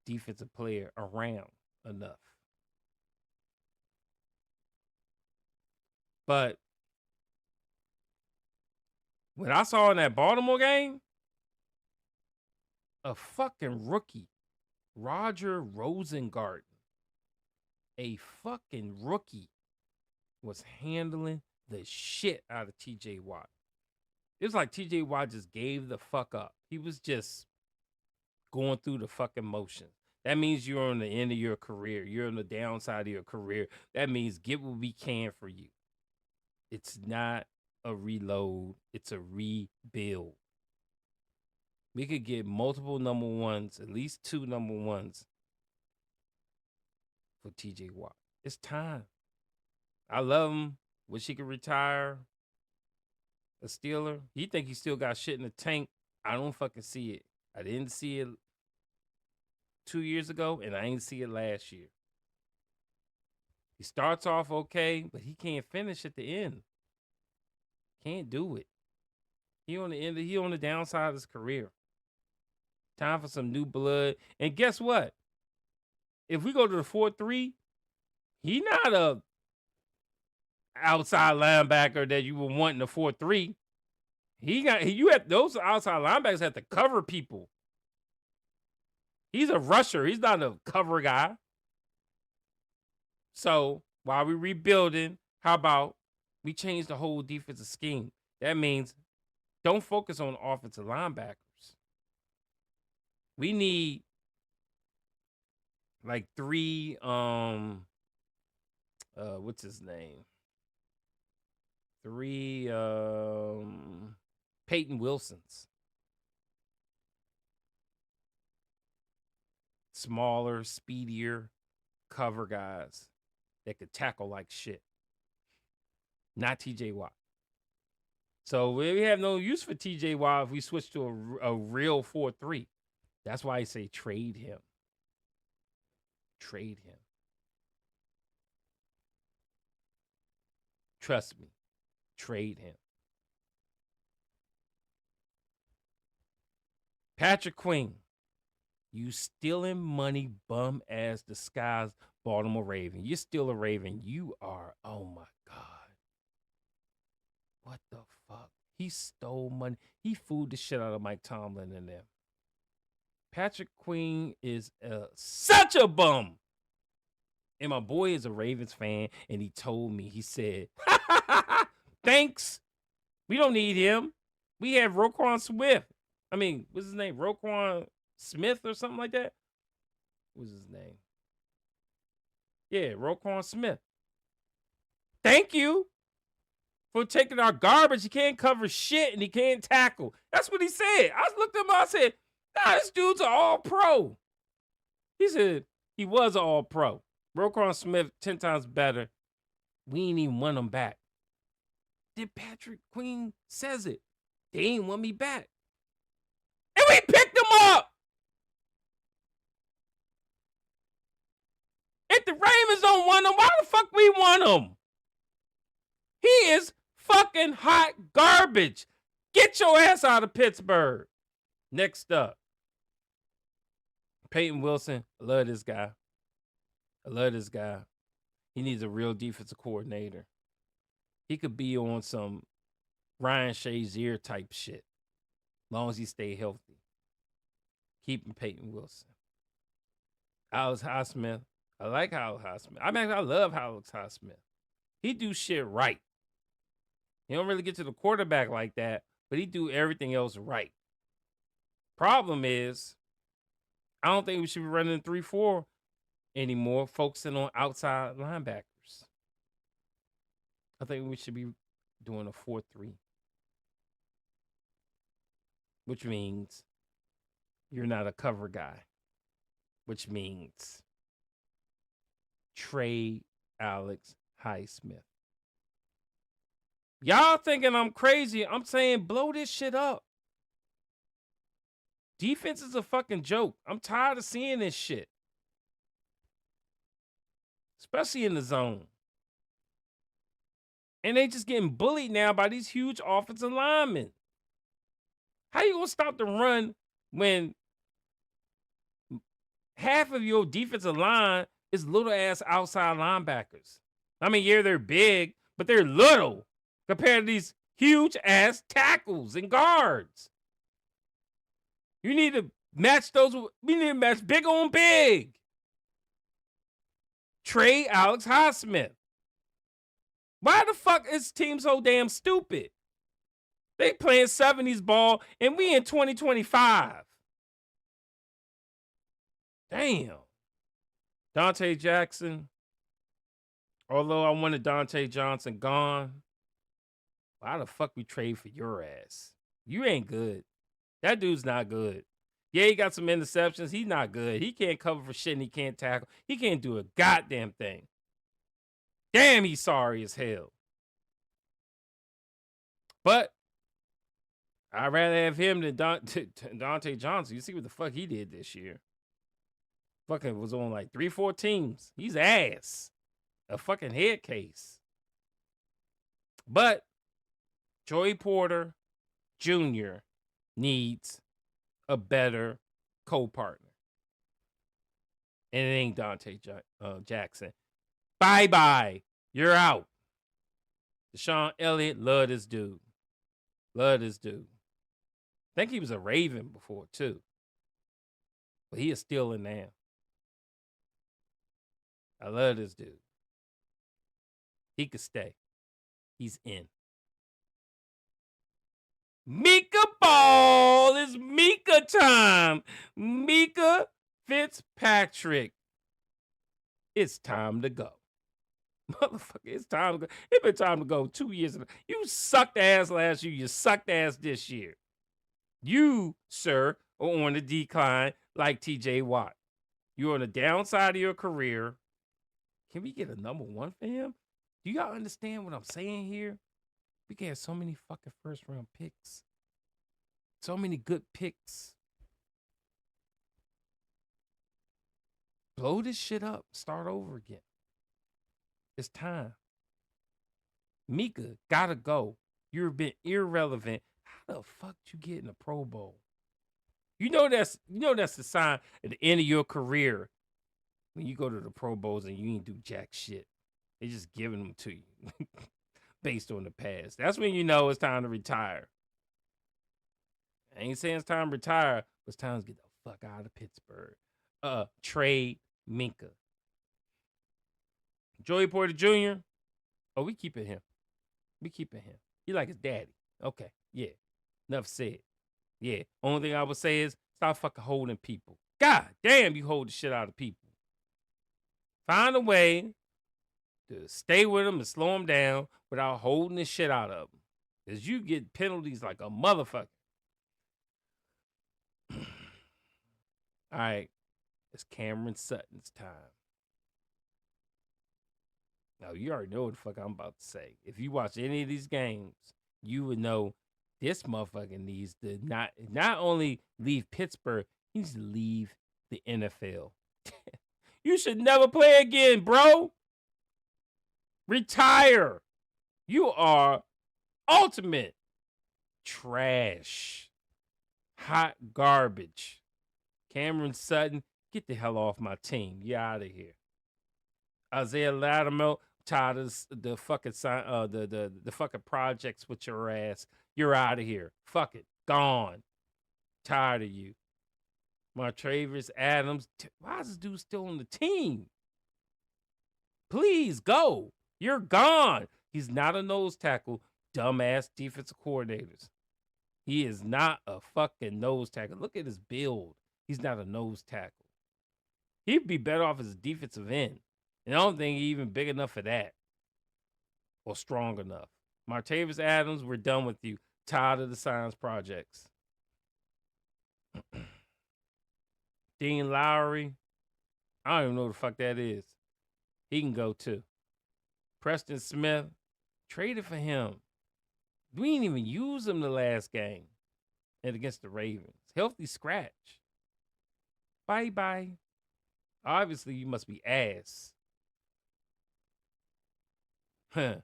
defensive player around enough. But when I saw in that Baltimore game, a fucking rookie, Roger Rosengarten, a fucking rookie, was handling the shit out of TJ Watt. It was like TJ Watt just gave the fuck up. He was just going through the fucking motions. That means you're on the end of your career. You're on the downside of your career. That means get what we can for you. It's not a reload. It's a rebuild. We could get multiple number ones, at least 2 number ones, for TJ Watt. It's time. I love him. Wish he could retire a Steeler. He think he still got shit in the tank. I don't fucking see it. I didn't see it 2 years ago, and I ain't see it last year. He starts off okay, but he can't finish at the end. Can't do it. He on the end. He on the downside of his career. Time for some new blood. And guess what? If we go to the 4-3, he not a outside linebacker that you would want in the 4-3. You have those outside linebackers have to cover people. He's a rusher. He's not a cover guy. So while we're rebuilding, how about we change the whole defensive scheme? That means don't focus on offensive linebackers. We need like 3 what's his name? 3 Peyton Wilsons. Smaller, speedier cover guys that could tackle like shit. Not TJ Watt. So we have no use for TJ Watt if we switch to a real 4-3. That's why I say trade him. Trade him. Trust me. Trade him. Patrick Queen. You stealing money, bum ass disguised Baltimore Raven. You're still a Raven. You are, oh my God. What the fuck? He stole money. He fooled the shit out of Mike Tomlin and them. Patrick Queen is such a bum. And my boy is a Ravens fan, and he told me, he said, thanks. We don't need him. We have Roquan Swift. I mean, what's his name? Roquan Smith or something like that? What's his name? Yeah, Roquan Smith. Thank you for taking our garbage. He can't cover shit and he can't tackle. That's what he said. I looked at him, I said, nah, this dude's an all-pro. He said he was an all-pro. Roquan Smith, 10 times better. We ain't even want him back. Then Patrick Queen says it. They ain't want me back. And we picked him up. If the Ravens don't want him, why the fuck we want him? He is fucking hot garbage. Get your ass out of Pittsburgh. Next up, Peyton Wilson. I love this guy. I love this guy. He needs a real defensive coordinator. He could be on some Ryan Shazier type shit. As long as he stay healthy. Keeping Peyton Wilson. Alex Highsmith. I like Alex Highsmith. I mean, I love Alex Highsmith. He do shit right. He don't really get to the quarterback like that, but he do everything else right. Problem is, I don't think we should be running 3-4 anymore, focusing on outside linebackers. I think we should be doing a 4-3. Which means you're not a cover guy. Which means trade Alex Highsmith. Y'all thinking I'm crazy. I'm saying blow this shit up. Defense is a fucking joke. I'm tired of seeing this shit. Especially in the zone. And they just getting bullied now by these huge offensive linemen. How you gonna stop the run when half of your defensive line is little ass outside linebackers? I mean, yeah, they're big, but they're little compared to these huge ass tackles and guards. You need to match those. We need to match big on big. Trade Alex Highsmith. Why the fuck is this team so damn stupid? They playing 70s ball and we in 2025. Damn. Dante Jackson. Although I wanted Dante Johnson gone. Why the fuck we trade for your ass? You ain't good. That dude's not good. Yeah, he got some interceptions. He's not good. He can't cover for shit and he can't tackle. He can't do a goddamn thing. Damn, he's sorry as hell. But I'd rather have him than Dante Johnson. You see what the fuck he did this year. Fucking was on like 3-4 teams. He's ass. A fucking head case. But Joey Porter Jr. needs a better co-partner. And it ain't Dante Jackson. Bye-bye. You're out. Deshaun Elliott, love this dude. Love this dude. I think he was a Raven before, too. But he is still in there. I love this dude. He could stay. He's in. Mika Ball. It's Mika time. Mika Fitzpatrick. It's time to go. Motherfucker, it's time to go. It's been time to go 2 years ago. You sucked ass last year. You sucked ass this year. You, sir, are on the decline like TJ Watt. You're on the downside of your career. Can we get a number one for him? Do y'all understand what I'm saying here? We can have so many fucking first round picks. So many good picks. Blow this shit up. Start over again. It's time. Mika gotta go. You've been irrelevant. How the fuck you get in the Pro Bowl? You know that's the sign at the end of your career when you go to the Pro Bowls and you ain't do jack shit. They just giving them to you based on the past. That's when you know it's time to retire. I ain't saying it's time to retire, but it's time to get the fuck out of Pittsburgh. Trade Minka. Joey Porter Jr. Oh, we keeping him. We keeping him. He like his daddy. Okay, yeah. Enough said. Yeah. Only thing I would say is stop fucking holding people. God damn, you hold the shit out of people. Find a way to stay with them and slow them down without holding the shit out of them. Because you get penalties like a motherfucker. All right. It's Cameron Sutton's time. Now, you already know what the fuck I'm about to say. If you watch any of these games, you would know this motherfucker needs to not only leave Pittsburgh, he needs to leave the NFL. You should never play again, bro. Retire. You are ultimate trash. Hot garbage. Cameron Sutton, get the hell off my team. You out of here. Isaiah Latimer, tired of the fucking the fucking projects with your ass. You're out of here. Fuck it. Gone. Tired of you. Martavis Adams. Why is this dude still on the team? Please go. You're gone. He's not a nose tackle. Dumbass defensive coordinators. He is not a fucking nose tackle. Look at his build. He's not a nose tackle. He'd be better off as a defensive end. And I don't think he's even big enough for that. Or strong enough. Martavis Adams, we're done with you. Tired of the science projects. Dean Lowry. I don't even know what the fuck that is. He can go too. Preston Smith. Traded for him. We didn't even use him the last game. And against the Ravens. Healthy scratch. Bye-bye. Obviously, you must be ass. Huh.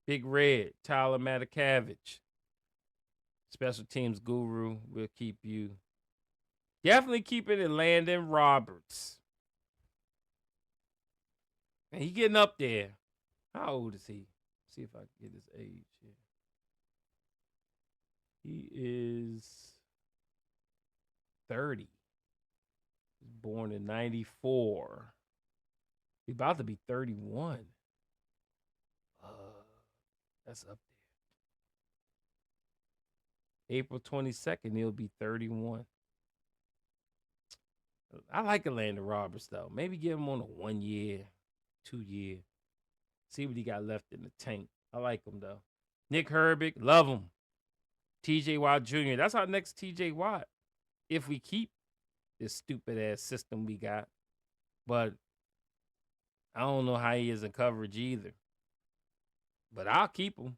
Big Red. Tyler Matakavich. Special teams guru. We'll keep you. Definitely keep it in Landon Roberts. And he getting up there. How old is he? See if I can get his age here. He is 30. He was born in 94. He's about to be 31. That's up there. April 22nd, he'll be 31. I like Landon Roberts, though. Maybe give him on a 1 year, 2 year. See what he got left in the tank. I like him, though. Nick Herbig, love him. TJ Watt Jr. That's our next TJ Watt. if we keep this stupid ass system we got. But I don't know how he is in coverage either. But I'll keep him.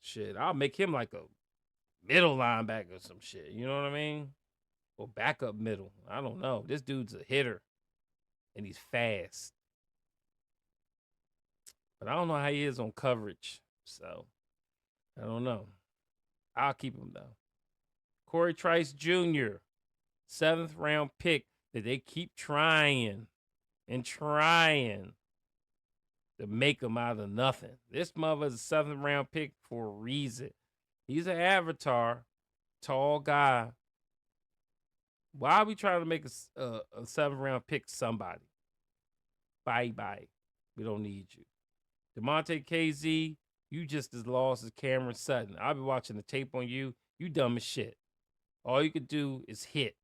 Shit, I'll make him like a middle linebacker or some shit. You know what I mean? Or backup middle. I don't know. This dude's a hitter. And he's fast. But I don't know how he is on coverage. So, I don't know. I'll keep him, though. Corey Trice Jr., 7th round pick that they keep trying and trying to make him out of nothing. This mother is a 7th round pick for a reason. He's an avatar, tall guy. Why are we trying to make a 7th round pick somebody? Bye. We don't need you. DeMonte KZ, you just as lost as Cameron Sutton. I'll be watching the tape on you. You dumb as shit. All you could do is hit.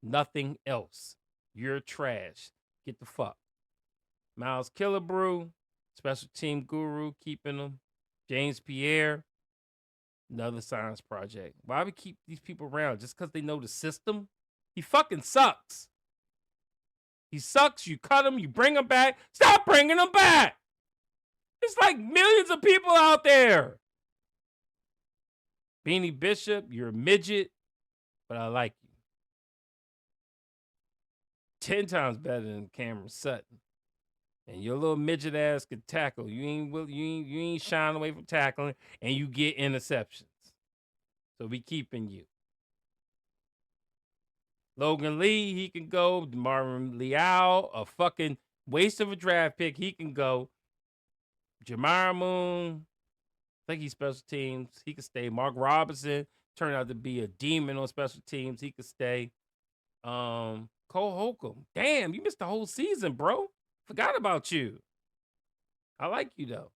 Nothing else. You're trash. Get the fuck. Miles Killebrew, special team guru, keeping him. James Pierre, another science project. Why we keep these people around? Just because they know the system? He fucking sucks. He sucks. You cut him. You bring him back. Stop bringing him back. It's like millions of people out there. Beanie Bishop, you're a midget, but I like you. 10 times better than Cameron Sutton. And your little midget ass could tackle. You ain't shying away from tackling, and you get interceptions. So we keeping you. Logan Lee, he can go. Marvin Leal, a fucking waste of a draft pick, he can go. Jamar Moon, I think he's special teams. He could stay. Mark Robinson turned out to be a demon on special teams. He could stay. Cole Holcomb. Damn, you missed the whole season, bro. Forgot about you. I like you, though.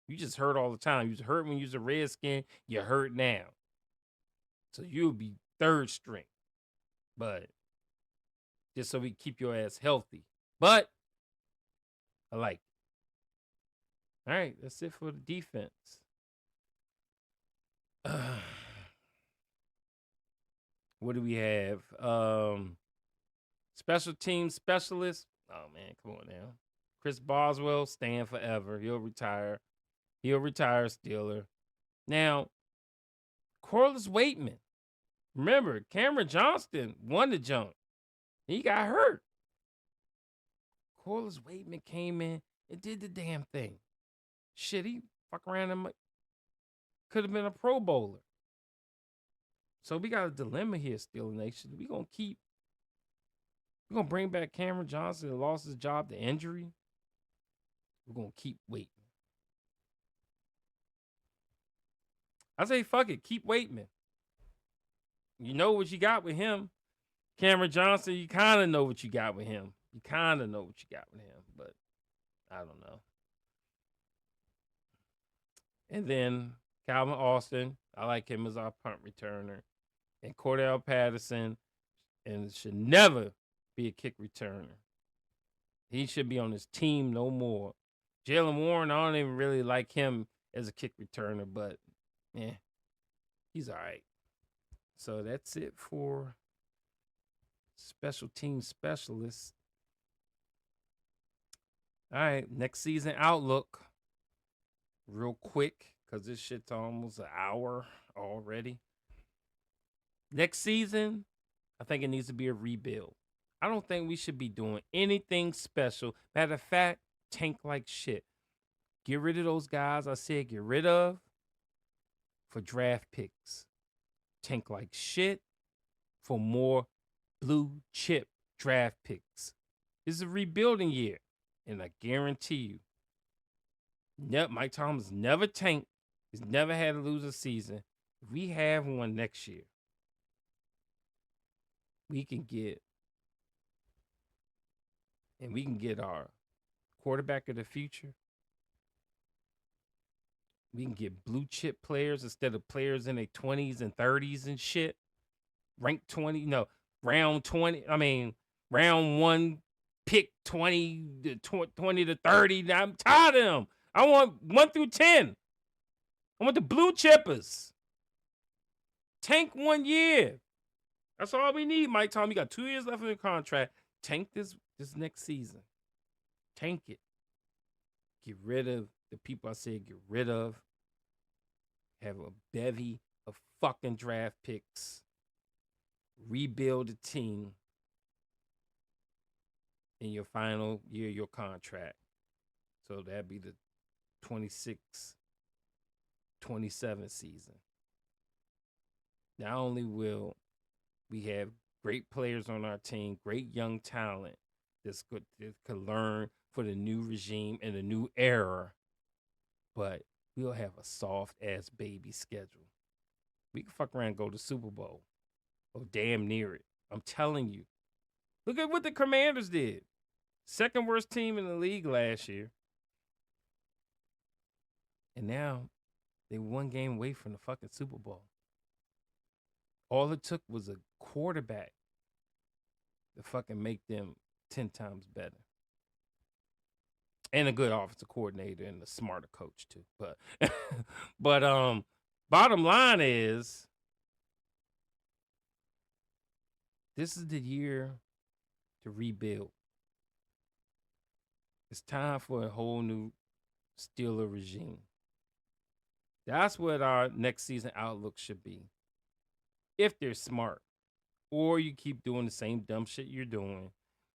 You just hurt all the time. You was hurt when you was a Redskin. You're hurt now. So you'll be 3rd string. But just so we keep your ass healthy. But I like it. All right, that's it for the defense. What do we have? Special team specialist. Oh, man, come on now. Chris Boswell, staying forever. He'll retire. Steeler. Now, Corliss Waitman. Remember, Cameron Johnston won the jump. He got hurt. Corliss Waitman came in and did the damn thing. Shit, he fuck around and could have been a Pro Bowler. So we got a dilemma here, Steeler Nation. We're going to bring back Cameron Johnson that lost his job to injury. We're going to keep waiting. I say, fuck it. Keep waiting. You know what you got with him. Cameron Johnson, you kind of know what you got with him. But I don't know. And then Calvin Austin, I like him as our punt returner. And Cordell Patterson, and should never be a kick returner. He should be on his team no more. Jalen Warren, I don't even really like him as a kick returner, but he's all right. So that's it for special team specialists. All right, next season outlook. Real quick, because this shit's almost an hour already. Next season, I think it needs to be a rebuild. I don't think we should be doing anything special. Matter of fact, tank like shit. Get rid of those guys I said get rid of for draft picks. Tank like shit for more blue chip draft picks. This is a rebuilding year, and I guarantee you, Mike Thomas never tanked. He's never had to lose a season. If we have one next year, we can get our quarterback of the future. We can get blue chip players instead of players in their 20s and 30s and shit. Round 20. Round 1, pick 20 to 30. I'm tired of them. I want 1 through 10. I want the blue chippers. Tank 1 year. That's all we need, Mike Tom. You got 2 years left in your contract. Tank this next season. Tank it. Get rid of the people I said get rid of. Have a bevy of fucking draft picks. Rebuild the team in your final year of your contract. So that'd be the 26-27 season. Not only will we have great players on our team, great young talent that could learn for the new regime and the new era, but we'll have a soft-ass baby schedule. We can fuck around and go to the Super Bowl. Or damn near it. I'm telling you. Look at what the Commanders did. Second worst team in the league last year. And now they one game away from the fucking Super Bowl. All it took was a quarterback to fucking make them 10 times better. And a good offensive coordinator and a smarter coach too. But bottom line is this is the year to rebuild. It's time for a whole new Steeler regime. That's what our next season outlook should be. If they're smart. Or you keep doing the same dumb shit you're doing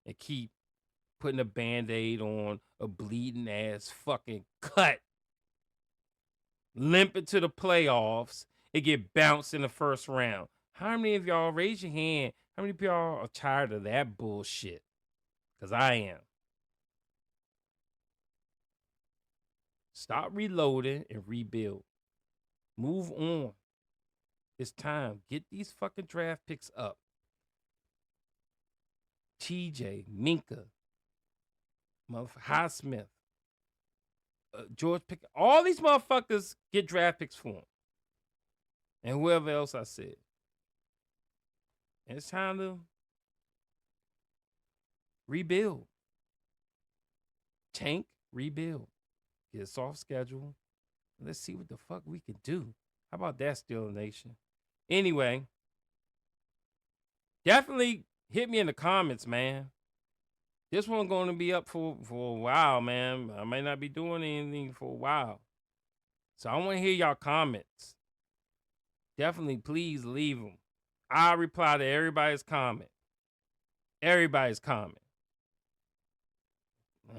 and keep putting a Band-Aid on a bleeding ass fucking cut. Limping to the playoffs and get bounced in the first round. How many of y'all, raise your hand, how many of y'all are tired of that bullshit? Because I am. Stop reloading and rebuild. Move on. It's time. Get these fucking draft picks up. TJ, Minka, Highsmith, George Pickett. All these motherfuckers get draft picks for them. And whoever else I said. And it's time to rebuild. Tank, rebuild. Get a soft schedule. Let's see what the fuck we can do. How about that, Steeler Nation? Anyway, definitely hit me in the comments, man. This one going to be up for a while, man. I might not be doing anything for a while. So I want to hear y'all comments. Definitely, please leave them. I'll reply to everybody's comment. Everybody's comment.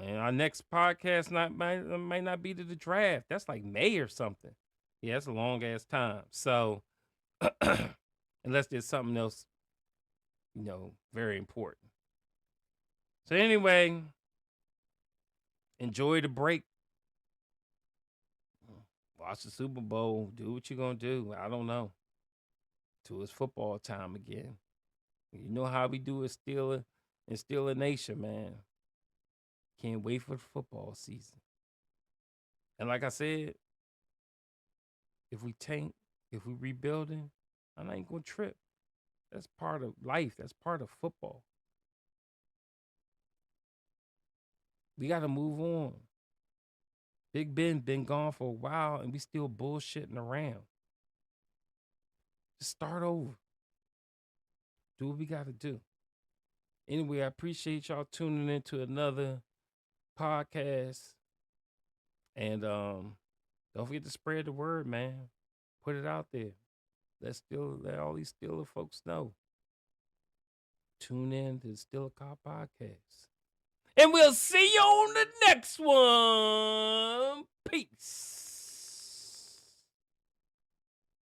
And our next podcast might not be to the draft. That's like May or something. Yeah, that's a long ass time. So unless there's something else, very important. So anyway, enjoy the break. Watch the Super Bowl. Do what you're going to do. I don't know. Till it's football time again. You know how we do it in Steeler Nation, man. Can't wait for the football season. And like I said, if we tank, if we rebuilding, I ain't going to trip. That's part of life. That's part of football. We got to move on. Big Ben been gone for a while, and we still bullshitting around. Just start over. Do what we got to do. Anyway, I appreciate y'all tuning into another podcast. And don't forget to spread the word, man. Put it out there. Let all these Steeler folks know. Tune in to the Steeler Cop Podcast. And we'll see you on the next one. Peace.